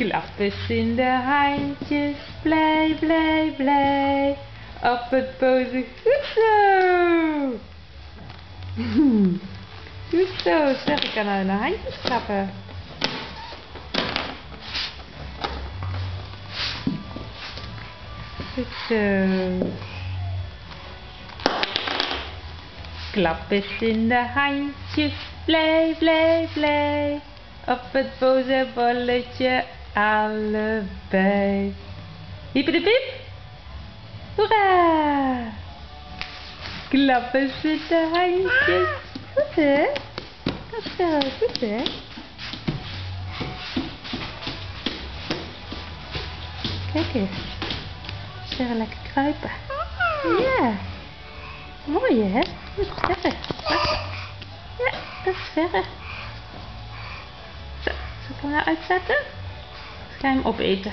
Klappers in de handjes, blij, blij, blij. Op het boze, goed zo. Goed zo, zeg, ik kan nou de handjes klappen. Goed zo. Klappers in de handjes, blij, blij, blij. Op het boze bolletje, allebei. Hiepiedepiep. Hoera! Klappers in de handjes. Goed hè? Dat is goed hè? Kijk eens. Ze gaan lekker kruipen. Ja. Mooi hè? Dat is verder. Ja, dat is verder. Zo, zal ik hem nou uitzetten? Of ga je hem opeten?